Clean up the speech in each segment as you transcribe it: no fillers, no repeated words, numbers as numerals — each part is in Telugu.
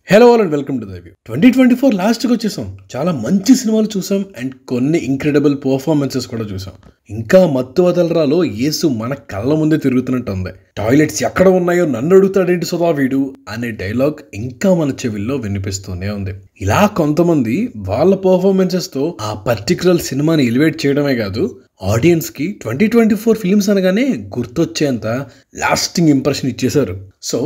Hello all and welcome to the review. 2024 లాస్ట్కి వచ్చేసాం. చాలా మంచి సినిమాలు చూసాం అండ్ కొన్ని ఇంక్రెడిబుల్ పర్ఫార్మెన్సెస్ కూడా చూసాం. ఇంకా మత్తు వదలరాలో యేసు మన కళ్ళ ముందే తిరుగుతున్నట్టు ఉంది. టాయిలెట్స్ ఎక్కడ ఉన్నాయో నన్ను అడుగుతాడేంటి సుధా వీడు అనే డైలాగ్ ఇంకా మన చెవిల్లో వినిపిస్తూనే ఉంది. ఇలా కొంతమంది వాళ్ళ పర్ఫార్మెన్సెస్తో ఆ పర్టికులర్ సినిమాని ఎలివేట్ చేయడమే కాదు, ఆడియన్స్కి 2024 ఫిలిమ్స్ అనగానే గుర్తొచ్చేంత లాస్టింగ్ ఇంప్రెషన్ ఇచ్చేశారు. సో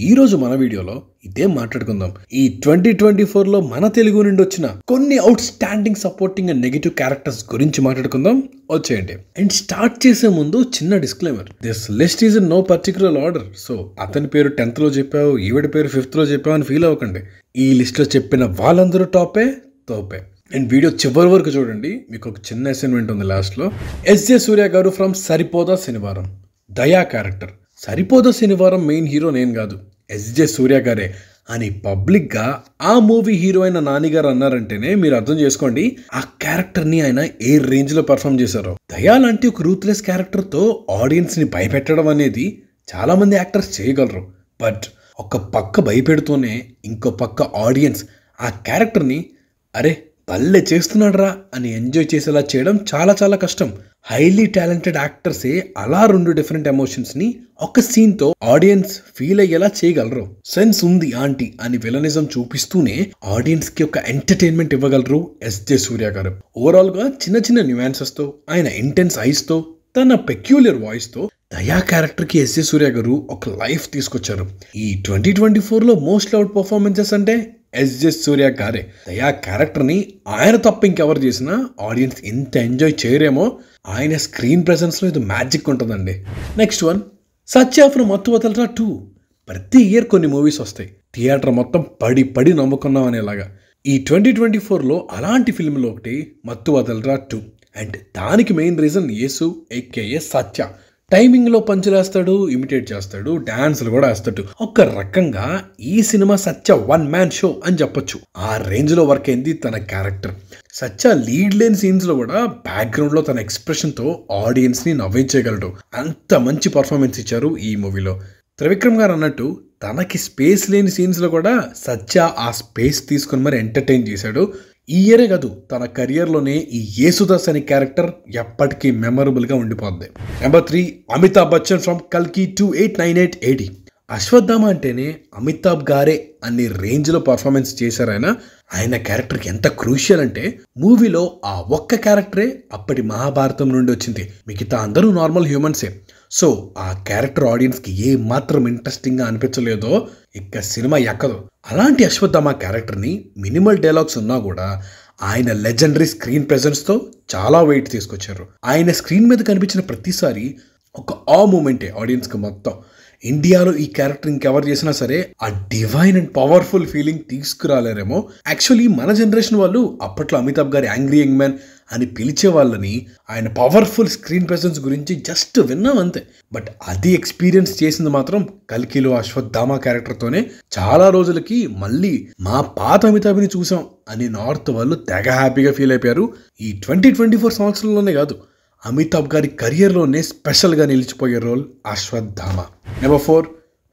ఈరోజు మన వీడియోలో ఇదే మాట్లాడుకుందాం. ఈ 2024లో మన తెలుగు నుండి వచ్చిన కొన్ని outstanding supporting and negative characters గురించి మాట్లాడుకుందాం. వచ్చేయండి. అండ్ స్టార్ట్ చేసే ముందు చిన్న disclaimer, this list is in no particular order. So అతని పేరు 10th లో చెప్పావు, ఈవిడ పేరు 5th లో చెప్పావు అని ఫీల్ అవ్వకండి. ఈ లిస్ట్ లో చెప్పిన వాళ్ళందరూ టాపే తోపే. అండ్ వీడియో చివరి వరకు చూడండి, మీకు ఒక చిన్న అసైన్మెంట్ ఉంది లాస్ట్లో. ఎస్జే సూర్య గారు ఫ్రమ్ సరిపోదా శనివారం, దయా క్యారెక్టర్. సరిపోదా శనివారం మెయిన్ హీరో నేను కాదు, ఎస్జే సూర్య గారే అని పబ్లిక్గా ఆ మూవీ హీరో అయిన నాని గారు అన్నారంటేనే మీరు అర్థం చేసుకోండి ఆ క్యారెక్టర్ని ఆయన ఏ రేంజ్లో పర్ఫామ్ చేశారో. దయా లాంటి ఒక రూత్లెస్ క్యారెక్టర్తో ఆడియన్స్ని భయపెట్టడం అనేది చాలామంది యాక్టర్స్ చేయగలరు. బట్ ఒక పక్క భయపెడుతూనే ఇంకో పక్క ఆడియన్స్ ఆ క్యారెక్టర్ని అరే భలే చేస్తున్నాడ్రా అని ఎంజాయ్ చేసేలా చేయడం చాలా చాలా కష్టం. హైలీ టాలెంటెడ్ యాక్టర్సే అలా రెండు డిఫరెంట్ ఎమోషన్స్ని ఒక సీన్తో ఆడియన్స్ ఫీల్ అయ్యేలా చేయగలరు. సెన్స్ ఉంది ఆంటీ అని విలనిజం చూపిస్తూనే ఆడియన్స్కి ఒక ఎంటర్టైన్మెంట్ ఇవ్వగలరు ఎస్జే సూర్య గారు. ఓవరాల్గా చిన్న చిన్న న్యూయాన్సెస్తో, ఆయన ఇంటెన్స్ ఐస్తో, తన పెక్యులర్ వాయిస్తో దయా క్యారెక్టర్కి ఎస్జే సూర్య గారు ఒక లైఫ్ తీసుకొచ్చారు. ఈ 2024లో మోస్ట్ లవ్డ్ పర్ఫార్మెన్సెస్ అంటే ఎస్జే సూర్య గారే. దయా క్యారెక్టర్ని ఆయన తప్ప ఇంకెవరు చేసినా ఆడియన్స్ ఎంత ఎంజాయ్ చేయరేమో, ఆయన స్క్రీన్ ప్రెజెన్స్లో ఇది మ్యాజిక్ ఉంటుందండి. నెక్స్ట్ వన్, సత్య ఫ్రమ్ మత్తు వదలరా 2. ప్రతి ఇయర్ కొన్ని మూవీస్ వస్తాయి, థియేటర్ మొత్తం పడి పడి నమ్ముకున్నాం అనేలాగా. ఈ 2024లో అలాంటి ఫిల్మ్లో ఒకటి మత్తు వదలరా 2. అండ్ దానికి మెయిన్ రీజన్ యేసు ఏకేఏ సత్య. టైమింగ్లో పంచులేస్తాడు, ఇమిటేట్ చేస్తాడు, డాన్సులు కూడా వేస్తాడు. ఒక రకంగా ఈ సినిమా సత్య వన్ మ్యాన్ షో అని చెప్పొచ్చు. ఆ రేంజ్లో వర్క్ అయింది తన క్యారెక్టర్. సత్య లీడ్ లేని సీన్స్లో కూడా బ్యాక్గ్రౌండ్లో తన ఎక్స్ప్రెషన్తో ఆడియన్స్ని నవ్వించగలడు. అంత మంచి పర్ఫార్మెన్స్ ఇచ్చారు ఈ మూవీలో. త్రివిక్రమ్ గారు అన్నట్టు తనకి స్పేస్ లేని సీన్స్లో కూడా సత్య ఆ స్పేస్ తీసుకుని మరి ఎంటర్టైన్ చేశాడు. ఈ ఇయరే కాదు, తన కెరియర్లోనే ఈ యేసుదాస్ అనే క్యారెక్టర్ ఎప్పటికీ మెమరబుల్గా ఉండిపోద్ది. నెంబర్ 3, అమితాబ్ బచ్చన్ ఫ్రమ్ కల్కి 2898 AD. అశ్వత్థామ అంటేనే అమితాబ్ గారే అన్ని రేంజ్లో పర్ఫార్మెన్స్ చేశారు. ఆయన క్యారెక్టర్కి ఎంత క్రూషియల్ అంటే మూవీలో ఆ ఒక్క క్యారెక్టరే అప్పటి మహాభారతం నుండి వచ్చింది, మిగతా అందరూ నార్మల్ హ్యూమన్సే. సో ఆ క్యారెక్టర్ ఆడియన్స్కి ఏ మాత్రం ఇంట్రెస్టింగ్గా అనిపించలేదో ఇక సినిమా ఎక్కదు. అలాంటి అశ్వత్థామ క్యారెక్టర్ని మినిమల్ డైలాగ్స్ ఉన్నా కూడా ఆయన లెజెండరీ స్క్రీన్ ప్రెజెన్స్తో చాలా వెయిట్ తీసుకొచ్చారు. ఆయన స్క్రీన్ మీద కనిపించిన ప్రతిసారి ఒక ఆ మూమెంటే ఆడియన్స్కి మొత్తం. ఇండియాలో ఈ క్యారెక్టర్ ఇంకెవరు చేసినా సరే ఆ డివైన్ అండ్ పవర్ఫుల్ ఫీలింగ్ తీసుకురాలేరేమో. యాక్చువల్లీ మన జనరేషన్ వాళ్ళు అప్పట్లో అమితాబ్ గారి యాంగ్రీ యంగ్ మ్యాన్ అని పిలిచే వాళ్ళని ఆయన పవర్ఫుల్ స్క్రీన్ ప్రెజెన్స్ గురించి జస్ట్ విన్నాం అంతే. బట్ అది ఎక్స్పీరియన్స్ చేసింది మాత్రం కల్కిలో అశ్వత్థామ క్యారెక్టర్తోనే. చాలా రోజులకి మళ్ళీ మా పాత అమితాబ్ని చూసాం అని నార్త్ వాళ్ళు తెగ హ్యాపీగా ఫీల్ అయిపోయారు. ఈ 2024 సంవత్సరంలోనే కాదు, అమితాబ్ గారి కెరియర్లోనే స్పెషల్గా నిలిచిపోయే role Ashwatthama. Number 4,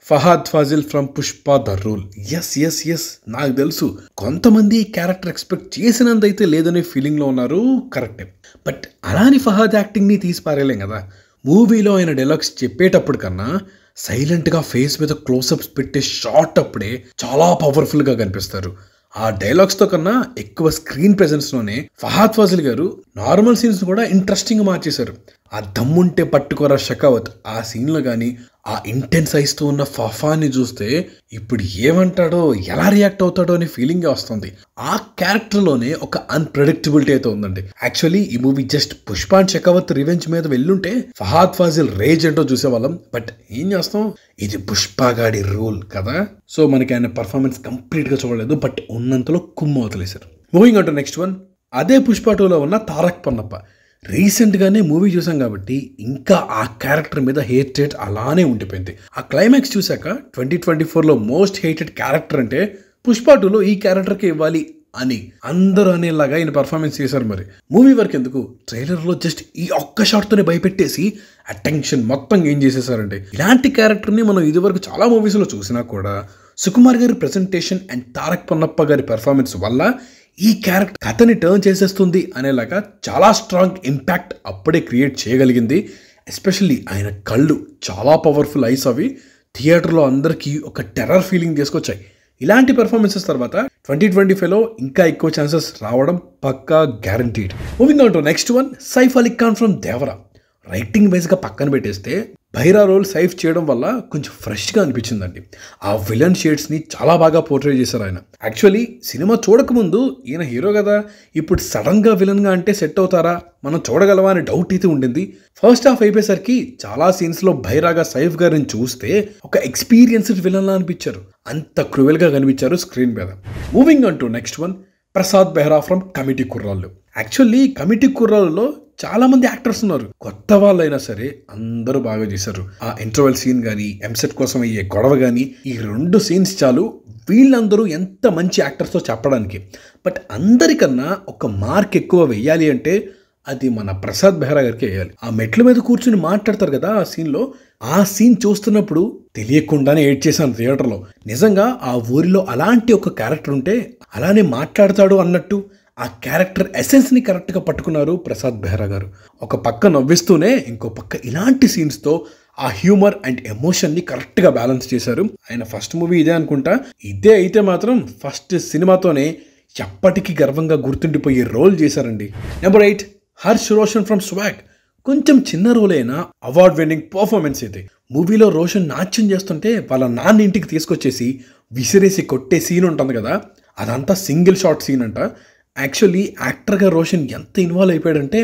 Fahadh Faasil from Pushpa the rule. Yes నాకు తెలుసు కొంతమంది ఈ క్యారెక్టర్ ఎక్స్పెక్ట్ చేసినంతైతే లేదనే ఫీలింగ్లో ఉన్నారు, కరెక్టే. బట్ అలాని ఫహాద్ యాక్టింగ్ని తీసి పారేలేం కదా. మూవీలో ఆయన డైలాగ్స్ చెప్పేటప్పుడు కన్నా సైలెంట్గా ఫేస్ మీద క్లోజప్స్ పెట్టే షాట్ అప్పుడే చాలా పవర్ఫుల్గా కనిపిస్తారు. ఆ డైలాగ్స్తో కన్నా ఎక్కువ స్క్రీన్ ప్రెజెన్స్లోనే ఫహాద్ ఫాజిల్ గారు నార్మల్ సీన్స్ కూడా ఇంట్రెస్టింగ్గా మార్చేశారు. ఆ దమ్ముంటే పట్టుకోరా షకావత్ ఆ సీన్లో కానీ ఆ ఇంటెన్స్ ఐస్తో ఉన్న ఫఫాని చూస్తే ఇప్పుడు ఏమంటాడో ఎలా రియాక్ట్ అవుతాడో అనే ఫీలింగే వస్తుంది. ఆ క్యారెక్టర్లోనే ఒక అన్ప్రెడిక్టబిలిటీ అయితే ఉందండి. యాక్చువల్లీ ఈ movie just Pushpa and Shekhawat revenge మీద వెళ్ళుంటే ఫహాద్ ఫాజిల్ రేజ్ ఏంటో చూసేవాళ్ళం. బట్ ఏం చేస్తాం, ఇది పుష్పగాడి రూల్ కదా. సో మనకి ఆయన పర్ఫార్మెన్స్ కంప్లీట్గా చూడలేదు, బట్ ఉన్నంతలో కుమ్ము వదిలేశారు. Moving on to next one, అదే పుష్ప 2లో ఉన్న తారక్ పన్నప్ప. రీసెంట్గానే మూవీ చూసాం కాబట్టి ఇంకా ఆ క్యారెక్టర్ మీద హేటెడ్ అలానే ఉండిపోయింది. ఆ క్లైమాక్స్ చూశాక 2024లో మోస్ట్ హేటెడ్ క్యారెక్టర్ అంటే పుష్ప 2లో ఈ క్యారెక్టర్కి ఇవ్వాలి అని అందరూ అనేలాగా ఈయన పర్ఫార్మెన్స్ చేశారు. మరి మూవీ వరకు ఎందుకు, ట్రైలర్లో జస్ట్ ఈ ఒక్క షాట్తోనే భయపెట్టేసి అటెన్షన్ మొత్తం ఏం చేసేసారంటే. ఇలాంటి క్యారెక్టర్ని మనం ఇదివరకు చాలా మూవీస్లో చూసినా కూడా సుకుమార్ గారి ప్రెజెంటేషన్ అండ్ తారక్ పొన్నప్ప గారి పెర్ఫార్మెన్స్ వల్ల ఈ క్యారెక్టర్ కథని టర్న్ చేసేస్తుంది అనేలాగా చాలా స్ట్రాంగ్ ఇంపాక్ట్ అప్పుడే క్రియేట్ చేయగలిగింది. ఎస్పెషల్లీ ఆయన కళ్ళు చాలా పవర్ఫుల్ ఐస్ అవి థియేటర్లో అందరికీ ఒక టెర్రర్ ఫీలింగ్ తీసుకొచ్చాయి. ఇలాంటి పెర్ఫార్మెన్సెస్ తర్వాత 2025లో ఇంకా ఎక్కువ ఛాన్సెస్ రావడం పక్కా guaranteed. Moving on to next one, Saif Ali Khan from Devara. రైటింగ్ వైజ్గా పక్కన పెట్టేస్తే భైరా రోల్ సైఫ్ చేయడం వల్ల కొంచెం ఫ్రెష్గా అనిపించిందండి. ఆ విలన్ షేడ్స్ని చాలా బాగా పోర్ట్రే చేశారు ఆయన. యాక్చువల్లీ సినిమా చూడకముందు ఈయన హీరో కదా, ఇప్పుడు సడన్గా విలన్గా అంటే సెట్ అవుతారా, మనం చూడగలవా అనే డౌట్ అయితే ఉండింది. ఫస్ట్ హాఫ్ అయిపోయేసరికి చాలా సీన్స్లో భైరాగా సైఫ్ గారిని చూస్తే ఒక ఎక్స్పీరియన్స్డ్ విలన్లా అనిపించారు. అంత క్రూయల్గా కనిపించారు స్క్రీన్ మీద. Moving on to next one, Prasad Behra from committee కుర్రాళ్ళు. యాక్చువల్లీ కమిటీ కుర్రాళ్ళలో చాలా మంది యాక్టర్స్ ఉన్నారు, కొత్త వాళ్ళైనా సరే అందరూ బాగా చేశారు. ఆ ఇంటర్వెల్ సీన్ కానీ ఎంసెట్ కోసం అయ్యే గొడవ కానీ ఈ 2 సీన్స్ చాలు వీళ్ళందరూ ఎంత మంచి యాక్టర్స్తో చెప్పడానికి. బట్ అందరికన్నా ఒక మార్క్ ఎక్కువ వెయ్యాలి అంటే అది మన ప్రసాద్ బెహ్రా గారికి వేయాలి. ఆ మెట్ల మీద కూర్చుని మాట్లాడతారు కదా ఆ సీన్లో, ఆ సీన్ చూస్తున్నప్పుడు తెలియకుండానే ఏడ్ చేశాను థియేటర్లో. నిజంగా ఆ ఊరిలో అలాంటి ఒక క్యారెక్టర్ ఉంటే అలానే మాట్లాడతాడు అన్నట్టు ఆ క్యారెక్టర్ ఎసెన్స్ని కరెక్ట్గా పట్టుకున్నారు ప్రసాద్ బెహ్రా గారు. ఒక పక్క నవ్విస్తూనే ఇంకో పక్క ఇలాంటి సీన్స్తో ఆ హ్యూమర్ అండ్ ఎమోషన్ని కరెక్ట్గా బ్యాలెన్స్ చేశారు. ఆయన ఫస్ట్ మూవీ ఇదే అనుకుంటా. ఇదే అయితే మాత్రం ఫస్ట్ సినిమాతోనే ఎప్పటికీ గర్వంగా గుర్తుండిపోయే రోల్ చేశారండి. Number 8, Harsh Roshan from swag. కొంచెం చిన్న రోల్ అయినా అవార్డ్ విన్నింగ్ పర్ఫార్మెన్స్ అయితే. మూవీలో రోషన్ నాట్యం చేస్తుంటే వాళ్ళ నాన్న ఇంటికి తీసుకొచ్చేసి విసిరేసి కొట్టే సీన్ ఉంటుంది కదా, అదంతా సింగిల్ షాట్ సీన్ అంట. యాక్చువల్లీ యాక్టర్గా రోషన్ ఎంత ఇన్వాల్వ్ అయిపోయాడంటే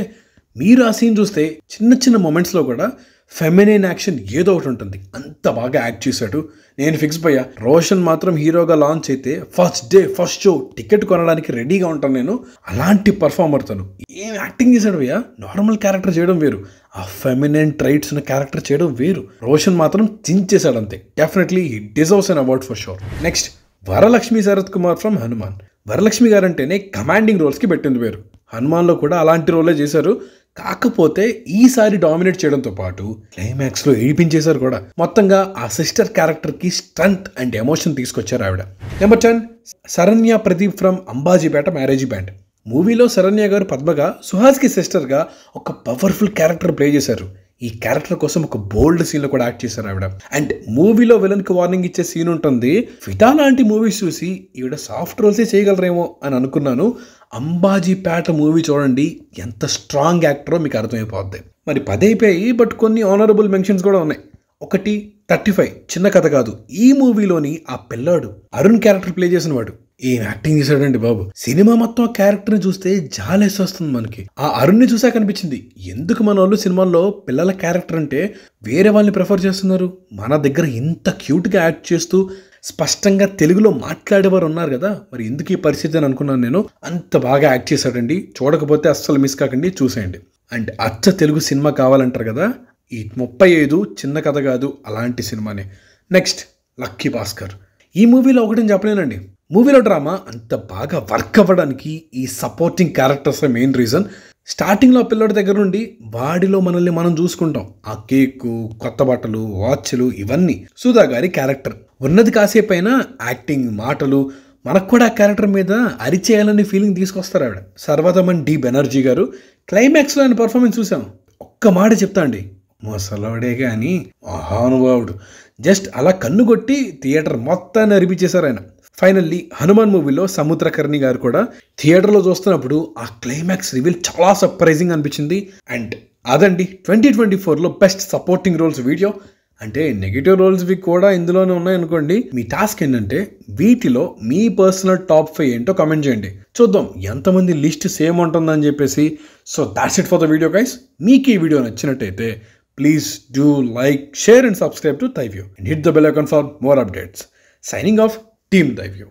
మీరు ఆ సీన్ చూస్తే చిన్న చిన్న మూమెంట్స్లో కూడా ఫెమినైన్ యాక్షన్ ఏదో ఒకటి ఉంటుంది. అంత బాగా యాక్ట్ చేశాడు. నేను ఫిక్స్ అయ్యా, రోషన్ మాత్రం హీరోగా లాంచ్ అయితే first day first show ticket కొనడానికి రెడీగా ఉంటాను నేను. అలాంటి పర్ఫార్మర్ తను. ఏం యాక్టింగ్ చేశాడు భయ్యా. నార్మల్ క్యారెక్టర్ చేయడం వేరు, ఆ ఫెమినైన్ ట్రైట్స్ ఉన్న క్యారెక్టర్ చేయడం వేరు. రోషన్ మాత్రం చించేశాడు అంతే. Definitely he deserves an award for sure. Next, Varalaxmi Sarath Kumar from Hanuman. Varalaxmi గారు అంటేనే కమాండింగ్ రోల్స్కి పెట్టింది పేరు. హనుమాన్లో కూడా అలాంటి రోలే చేశారు. కాకపోతే ఈసారి డామినేట్ చేయడంతో పాటు క్లైమాక్స్లో ఏడిపించేశారు కూడా. మొత్తంగా ఆ సిస్టర్ క్యారెక్టర్కి స్ట్రెంత్ అండ్ ఎమోషన్ తీసుకొచ్చారు ఆవిడ. Number 10, Saranya Pradeep from Ambajipeta marriage band. మూవీలో శరణ్య గారు పద్మగా సుహాస్కి సిస్టర్గా ఒక పవర్ఫుల్ క్యారెక్టర్ ప్లే చేశారు. ఈ క్యారెక్టర్ కోసం ఒక బోల్డ్ సీన్లో కూడా యాక్ట్ చేశారు ఆవిడ. అండ్ మూవీలో విలన్కి వార్నింగ్ ఇచ్చే సీన్ ఉంటుంది. ఫిదా లాంటి మూవీస్ చూసి ఈవిడ సాఫ్ట్ రోల్సే చేయగలరేమో అని అనుకున్నాను. అంబాజీపేట మూవీ చూడండి, ఎంత స్ట్రాంగ్ యాక్టరో మీకు అర్థమైపోద్ది. మరి 10 అయిపోయాయి, బట్ కొన్ని ఆనరబుల్ మెన్షన్స్ కూడా ఉన్నాయి. ఒకటి 35, చిన్న కథ కాదు. ఈ మూవీలోని ఆ పిల్లాడు అరుణ్ క్యారెక్టర్ ప్లే చేసిన వాడు ఏం యాక్టింగ్ చేశాడండి బాబు. సినిమా మొత్తం ఆ క్యారెక్టర్ని చూస్తే జాలేసి వస్తుంది మనకి. ఆ అరుణ్ని చూసాక అనిపించింది, ఎందుకు మన వాళ్ళు సినిమాల్లో పిల్లల క్యారెక్టర్ అంటే వేరే వాళ్ళని ప్రిఫర్ చేస్తున్నారు. మన దగ్గర ఇంత క్యూట్గా యాక్ట్ చేస్తూ స్పష్టంగా తెలుగులో మాట్లాడేవారు ఉన్నారు కదా, మరి ఎందుకు ఈ పరిస్థితి అని అనుకున్నాను నేను. అంత బాగా యాక్ట్ చేశాడండి. చూడకపోతే అస్సలు మిస్ కాకండి, చూసేయండి. అండ్ అచ్చ తెలుగు సినిమా కావాలంటారు కదా, ఈ 35 చిన్న కథ కాదు అలాంటి సినిమానే. Next, lucky Bhaskar. ఈ మూవీలో ఒకటని చెప్పలేనండి. మూవీలో డ్రామా అంత బాగా వర్క్ అవ్వడానికి ఈ సపోర్టింగ్ క్యారెక్టర్స్ మెయిన్ రీజన్. స్టార్టింగ్లో పిల్లడి దగ్గర నుండి వాడిలో మనల్ని మనం చూసుకుంటాం. ఆ కేకు, కొత్త బట్టలు, వాచ్లు, ఇవన్నీ. సుధా గారి క్యారెక్టర్ ఉన్నది కాసేపు అయినా యాక్టింగ్, మాటలు మనకు కూడా ఆ క్యారెక్టర్ మీద అరిచేయాలని ఫీలింగ్ తీసుకొస్తారు ఆవిడ. సర్వతమన్ డి బెనర్జీ గారు క్లైమాక్స్లో ఆయన పర్ఫార్మెన్స్ చూసాం. ఒక్క మాట చెప్తా అండి, మొసలవాడే కానీ మహానుభావుడు. జస్ట్ అలా కన్ను కొట్టి థియేటర్ మొత్తాన్ని అరిపించేశారు ఆయన. ఫైనల్లీ హనుమాన్ మూవీలో సముద్రకర్ణి గారు కూడా థియేటర్లో చూస్తున్నప్పుడు ఆ క్లైమాక్స్ రివీల్ చాలా సర్ప్రైజింగ్ అనిపించింది. అండ్ అదండి 2024లో బెస్ట్ సపోర్టింగ్ రోల్స్ వీడియో. అంటే నెగిటివ్ రోల్స్వి కూడా ఇందులోనే ఉన్నాయనుకోండి. మీ టాస్క్ ఏంటంటే వీటిలో మీ పర్సనల్ టాప్ 5 ఏంటో కామెంట్ చేయండి. చూద్దాం ఎంతమంది లిస్ట్ సేమ్ ఉంటుందని చెప్పేసి. So that's it for the video guys. మీకు ఈ వీడియో నచ్చినట్టయితే please do like, share and subscribe to Thai View and hit the bell icon for more updates. Signing off, Team Thai View.